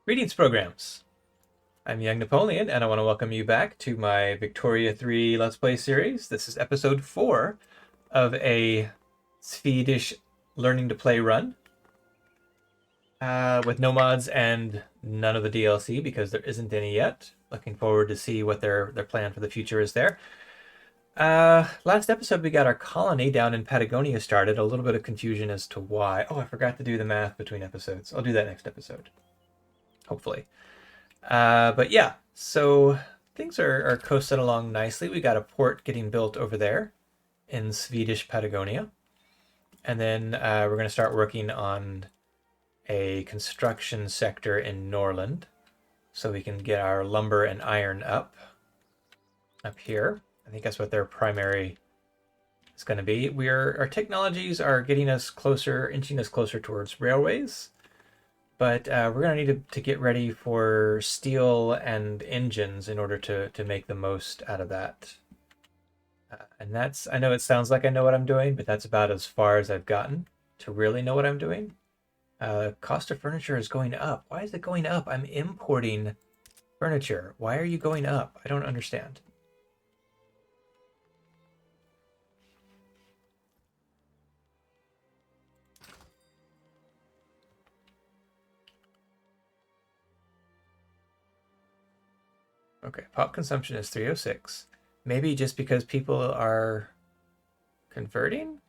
Greetings, programs. I'm Young Napoleon, and I want to welcome you back to my Victoria 3 Let's Play series. This is episode 4 of a Swedish learning to play run with no mods and none of the DLC because there isn't any yet. Looking forward to see what their plan for the future is there. Last episode we got our colony down in Patagonia started. A little bit of confusion as to why. Oh, I forgot to do the math between episodes. I'll do that next episode, hopefully. But yeah, so things are coasting along nicely. We got a port getting built over there in Swedish Patagonia. And then we're going to start working on a construction sector in Norland so we can get our lumber and iron up here. I think that's what their primary is going to be. Our technologies are getting us closer, inching us closer towards railways. But we're going to need to get ready for steel and engines in order to make the most out of that. And that's, I know it sounds like I know what I'm doing, but that's about as far as I've gotten to really know what I'm doing. Cost of furniture is going up. Why is it going up? I'm importing furniture. Why are you going up? I don't understand. Okay, pop consumption is 306. Maybe just because people are converting?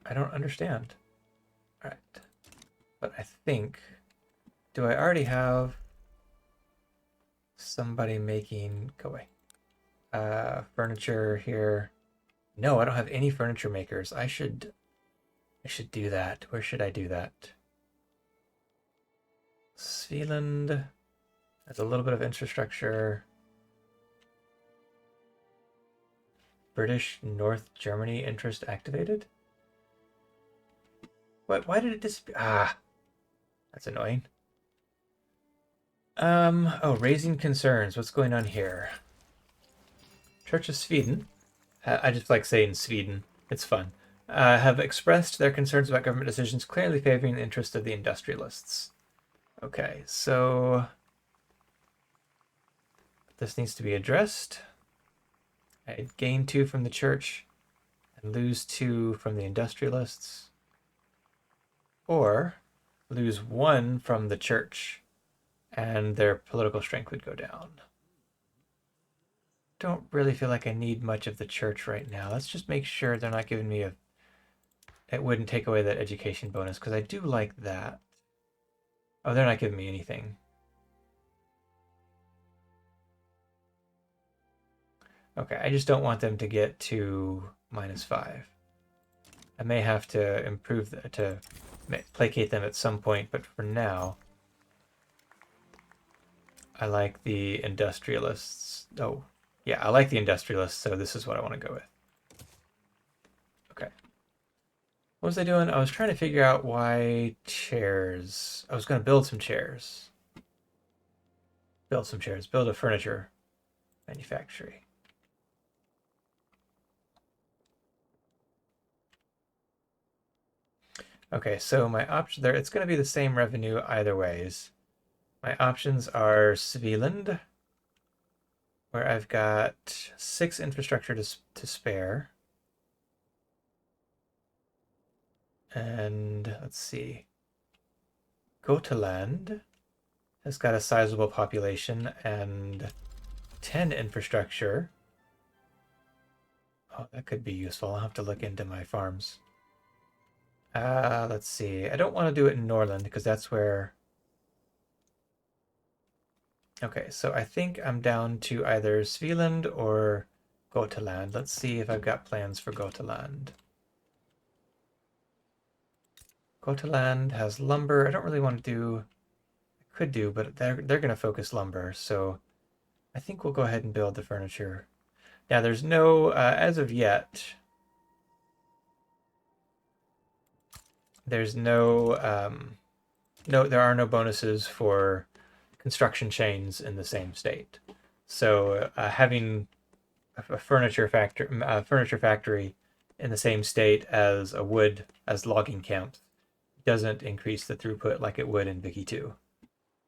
I don't understand. All right. But I think, do I already have somebody making, go away, furniture here? No, I don't have any furniture makers. I should do that. Where should I do that? Svealand has a little bit of infrastructure. British North Germany interest activated? What? Why did it disappear? Ah, that's annoying. Oh, raising concerns. What's going on here? Church of Sweden. I just like saying Sweden. It's fun. Have expressed their concerns about government decisions clearly favoring the interest of the industrialists. Okay, so this needs to be addressed. I gain 2 from the church and lose 2 from the industrialists. Or lose 1 from the church and their political strength would go down. Don't really feel like I need much of the church right now. Let's just make sure they're not giving me it wouldn't take away that education bonus because I do like that. Oh, they're not giving me anything. Okay, I just don't want them to get to -5. I may have to improve to placate them at some point, but for now, I like the industrialists. Oh, yeah, I like the industrialists, so this is what I want to go with. Okay. What was I doing? I was trying to figure out why chairs. I was going to build some chairs. Build some chairs. Build a furniture manufactory. Okay, so my option there, it's going to be the same revenue either ways. My options are Svealand, where I've got 6 infrastructure to spare. And let's see. Gotaland has got a sizable population and 10 infrastructure. Oh, that could be useful. I'll have to look into my farms. Let's see. I don't want to do it in Norland because that's where... Okay, so I think I'm down to either Svealand or Gotaland. Let's see if I've got plans for Gotaland. Gotaland has lumber. I don't really want to do... I could do, but they're going to focus lumber, so I think we'll go ahead and build the furniture. Now, there's no... as of yet... There's no... there are no bonuses for construction chains in the same state. So having a furniture factory in the same state as logging camps doesn't increase the throughput like it would in Vicky 2.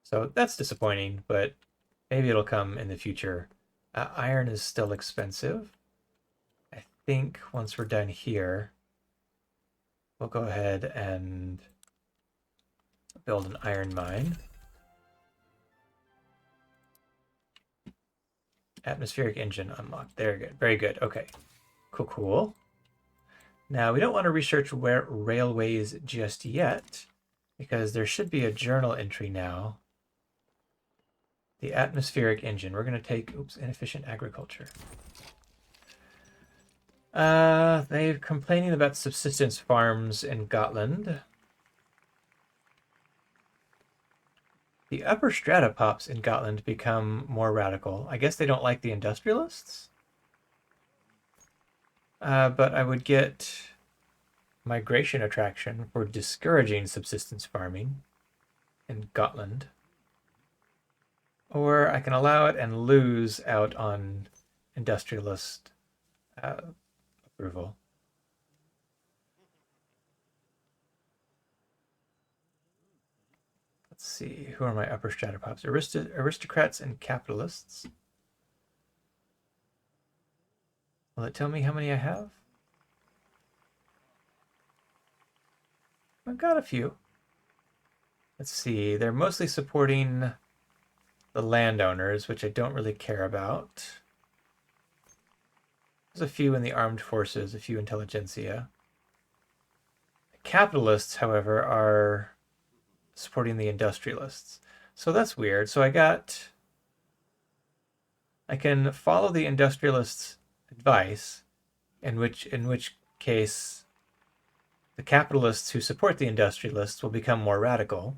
So that's disappointing, but maybe it'll come in the future. Iron is still expensive. I think once we're done here, we'll go ahead and build an iron mine. Atmospheric engine unlocked. Very good. Very good. Okay. Cool, cool. Now, we don't want to research where railways just yet, because there should be a journal entry now. The atmospheric engine. We're going to take, oops, inefficient agriculture. They're complaining about subsistence farms in Gotland. The upper strata pops in Gotland become more radical. I guess they don't like the industrialists? But I would get migration attraction for discouraging subsistence farming in Gotland. Or I can allow it and lose out on industrialist approval. Let's see, who are my upper strata pops? Aristocrats and capitalists. Will it tell me how many I have? I've got a few. Let's see, they're mostly supporting the landowners, which I don't really care about. There's a few in the armed forces, a few intelligentsia. The capitalists, however, are supporting the industrialists. So that's weird. So I can follow the industrialists' advice, in which case the capitalists who support the industrialists will become more radical.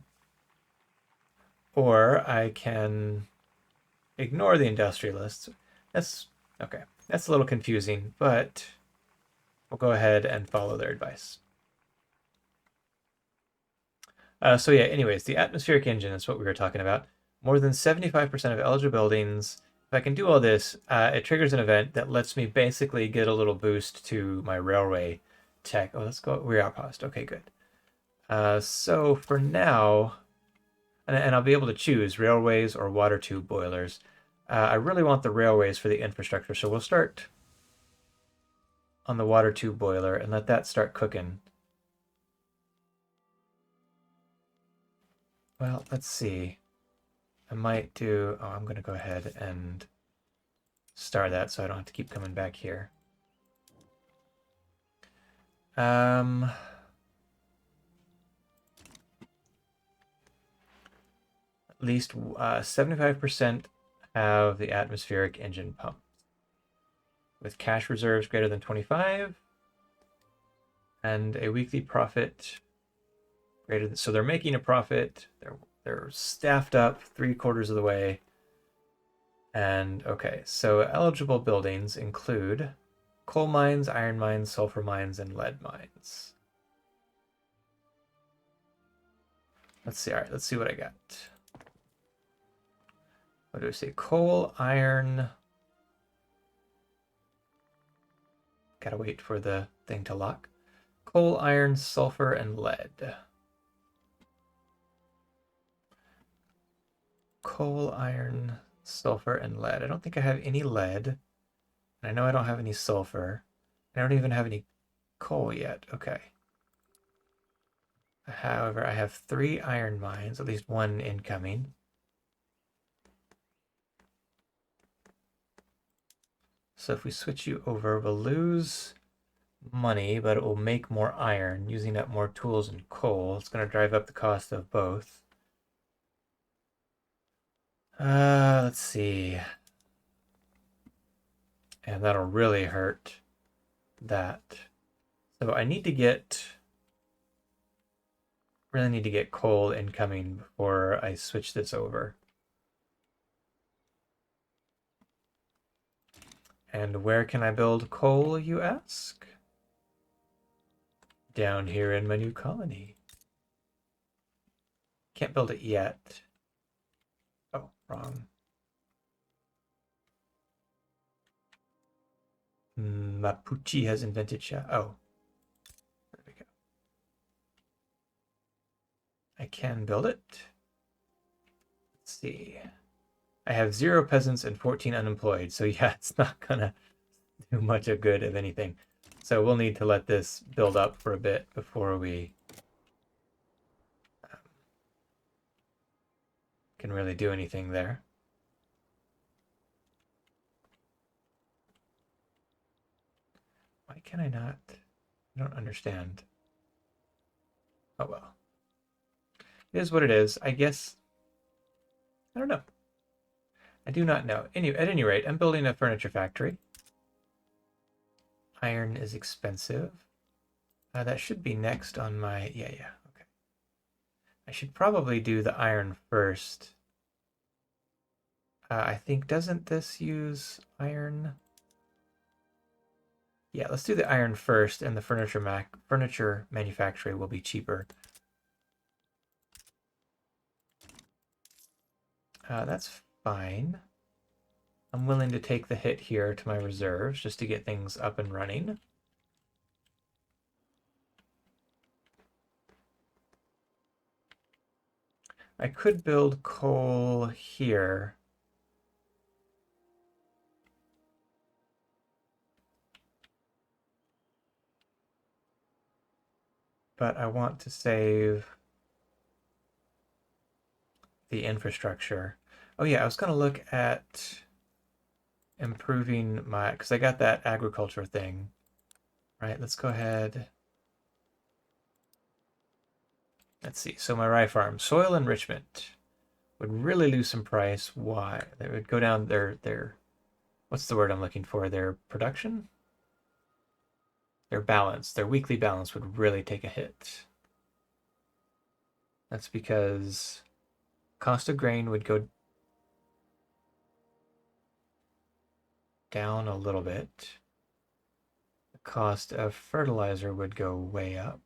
Or I can ignore the industrialists. That's okay. That's a little confusing, but we'll go ahead and follow their advice. So yeah, anyways, the atmospheric engine is what we were talking about. More than 75% of eligible buildings. If I can do all this, it triggers an event that lets me basically get a little boost to my railway tech. Oh, let's go. We are paused. Okay, good. So for now, and I'll be able to choose railways or water tube boilers. I really want the railways for the infrastructure, so we'll start on the water tube boiler and let that start cooking. Well, let's see. I might do... Oh, I'm going to go ahead and star that so I don't have to keep coming back here. At least 75% have the atmospheric engine pump. With cash reserves greater than 25 and a weekly profit greater than... So they're making a profit. They're staffed up 3/4 of the way. And okay, so eligible buildings include coal mines, iron mines, sulfur mines, and lead mines. Let's see. All right, let's see what I got. What do I say? Coal, iron. Gotta wait for the thing to lock. Coal, iron, sulfur, and lead. Coal, iron, sulfur, and lead. I don't think I have any lead. And I know I don't have any sulfur. I don't even have any coal yet. Okay. However, I have 3 iron mines, at least 1 incoming. So if we switch you over, we'll lose money, but it will make more iron, using up more tools and coal. It's going to drive up the cost of both. Let's see. And that'll really hurt that. So I need to really need to get coal incoming before I switch this over. And where can I build coal, you ask? Down here in my new colony. Can't build it yet. Oh, wrong. Mapuche has invented Oh, there we go. can build it. Let's see. I have 0 peasants and 14 unemployed, so yeah, it's not gonna do much of good of anything. So we'll need to let this build up for a bit before we can really do anything there. Why can I not? I don't understand. Oh well. It is what it is. I guess. I don't know. I do not know. At any rate, I'm building a furniture factory. Iron is expensive. That should be next on my... Yeah, okay. I should probably do the iron first. I think, doesn't this use iron? Yeah, let's do the iron first, and the furniture manufacturing will be cheaper. That's fine. I'm willing to take the hit here to my reserves just to get things up and running. I could build coal here. But I want to save the infrastructure. Oh yeah, I was going to look at improving my, because I got that agriculture thing. Right, let's go ahead. Let's see. So my rye farm, soil enrichment would really lose some price. Why? They would go down their what's the word I'm looking for? Their production? Their balance, their weekly balance would really take a hit. That's because cost of grain would go down a little bit. The cost of fertilizer would go way up.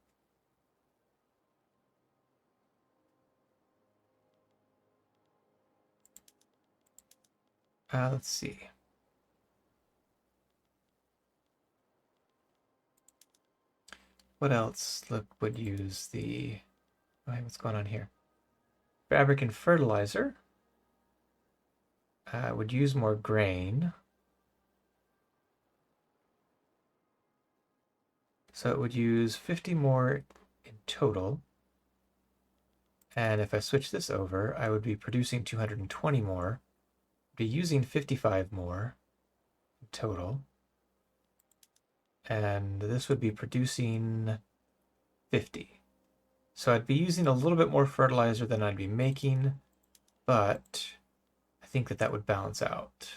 Let's see. What else would use the... Wait, what's going on here? Fabric and fertilizer would use more grain. So it would use 50 more in total. And if I switch this over, I would be producing 220 more, be using 55 more in total. And this would be producing 50. So I'd be using a little bit more fertilizer than I'd be making, but I think that would balance out.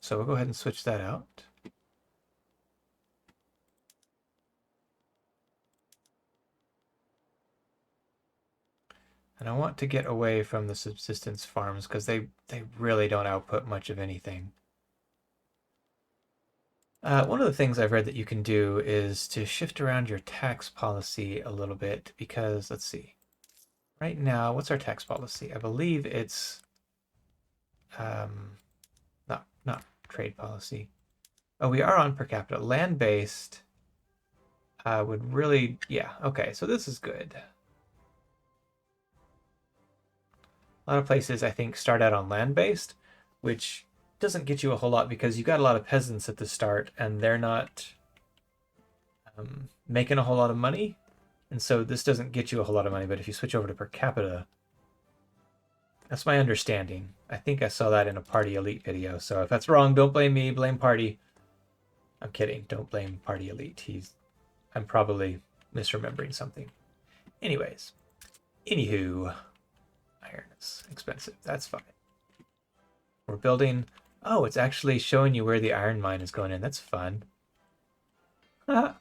So we'll go ahead and switch that out. And I want to get away from the subsistence farms because they really don't output much of anything. One of the things I've read that you can do is to shift around your tax policy a little bit because, let's see. Right now, what's our tax policy? I believe it's not trade policy. Oh, we are on per capita. Land-based would really, yeah, okay, so this is good. A lot of places, I think, start out on land-based, which doesn't get you a whole lot because you got a lot of peasants at the start and they're not making a whole lot of money. And so this doesn't get you a whole lot of money, but if you switch over to per capita, that's my understanding. I think I saw that in a Party Elite video. So if that's wrong, don't blame me, blame Party. I'm kidding. Don't blame Party Elite. I'm probably misremembering something. Anyways, anywho, iron is expensive. That's fine. We're building. Oh, it's actually showing you where the iron mine is going in. That's fun. I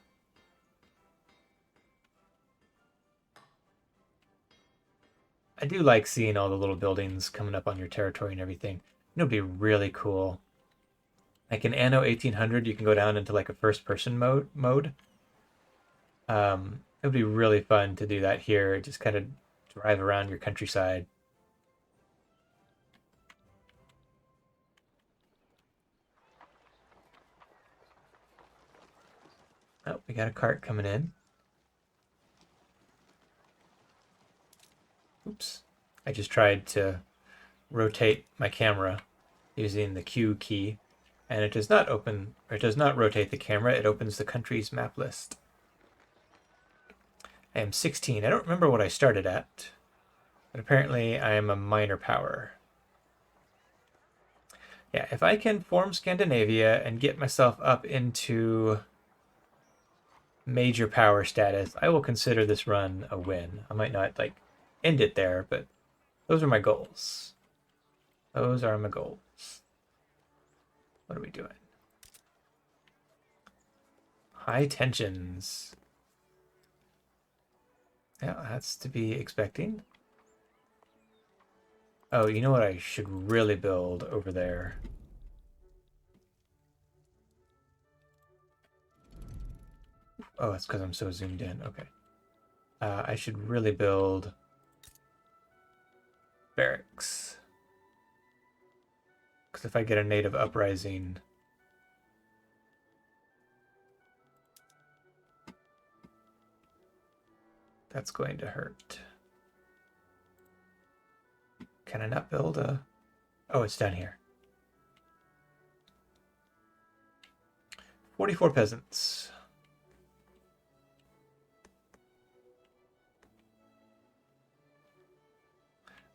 do like seeing all the little buildings coming up on your territory and everything. It'll be really cool. Like in Anno 1800, you can go down into like a first-person mode. It would be really fun to do that here. Just kind of drive around your countryside. Oh, we got a cart coming in. I just tried to rotate my camera using the Q key, and it does not open, or it does not rotate the camera, it opens the country's map list. I am 16. I don't remember what I started at, but apparently I am a minor power. Yeah, if I can form Scandinavia and get myself up into major power status, I will consider this run a win. I might not like end it there, but those are my goals. Those are my goals. What are we doing? High tensions. Yeah, that's to be expecting. Oh, you know what I should really build over there? Oh, it's because I'm so zoomed in. Okay. I should really build barracks. Because if I get a native uprising, that's going to hurt. Can I not build a... Oh, it's down here. 44 peasants.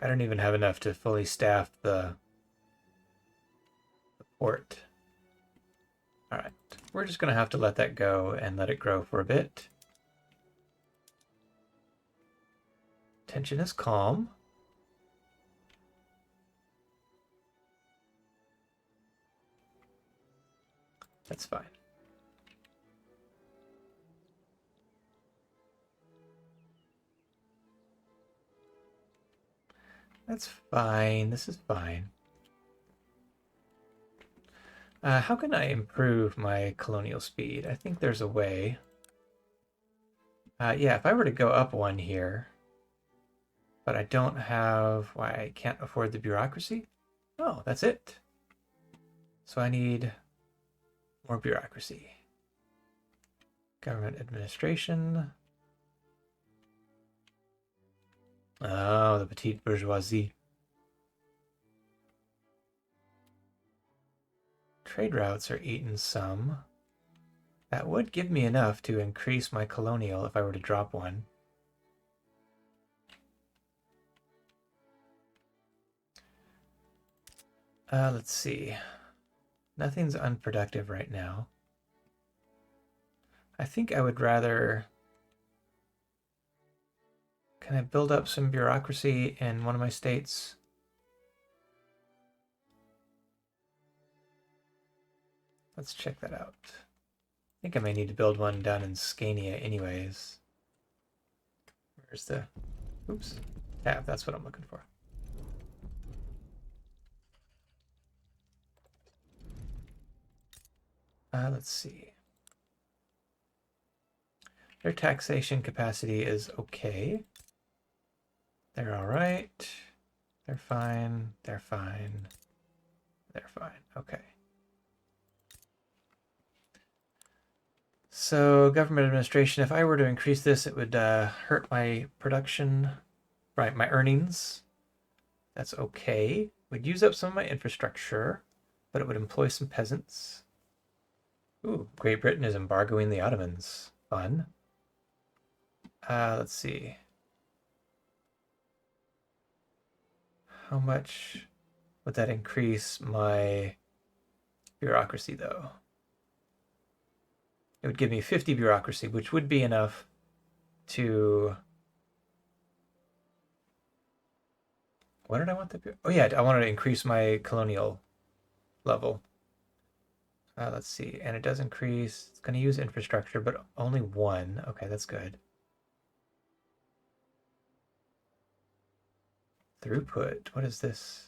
I don't even have enough to fully staff the port. All right, we're just going to have to let that go and let it grow for a bit. Tension is calm. That's fine. That's fine. This is fine. How can I improve my colonial speed? I think there's a way. Yeah, if I were to go up one here, but I don't have... Why, I can't afford the bureaucracy? Oh, that's it. So I need more bureaucracy. Government administration. Oh, the petite bourgeoisie. Trade routes are eaten some. That would give me enough to increase my colonial if I were to drop one. Let's see. Nothing's unproductive right now. I think I would rather... Can I build up some bureaucracy in one of my states? Let's check that out. I think I may need to build one down in Scania anyways. Where's the... Oops. Tab, that's what I'm looking for. Let's see. Their taxation capacity is okay. They're all right. They're fine. They're fine. They're fine. Okay. So government administration, if I were to increase this, it would hurt my production, right, my earnings. That's okay. Would use up some of my infrastructure, but it would employ some peasants. Ooh, Great Britain is embargoing the Ottomans. Fun. Let's see. How much would that increase my bureaucracy, though? It would give me 50 bureaucracy, which would be enough to... What did I want the... Oh, yeah, I wanted to increase my colonial level. Let's see. And it does increase... It's going to use infrastructure, but only one. Okay, that's good. Throughput. What is this?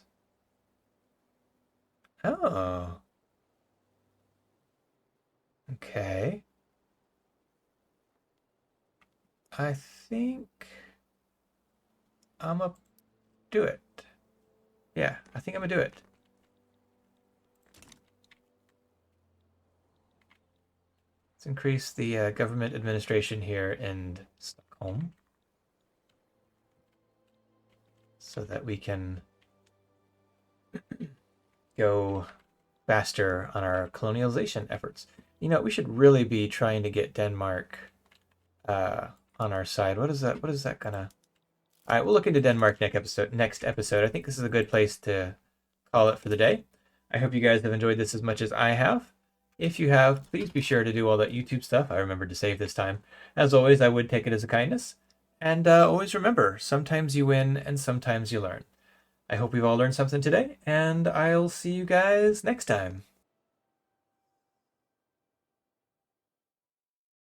Oh. Okay. I think I'm gonna do it. Yeah, I think I'm gonna do it. Let's increase the government administration here in Stockholm. so that we can go faster on our colonialization efforts. You know, we should really be trying to get Denmark on our side. What is that? What is that gonna? All right, we'll look into Denmark next episode. I think this is a good place to call it for the day. I hope you guys have enjoyed this as much as I have. If you have, please be sure to do all that YouTube stuff I remembered to save this time. As always, I would take it as a kindness. And always remember, sometimes you win and sometimes you learn. I hope we've all learned something today, and I'll see you guys next time.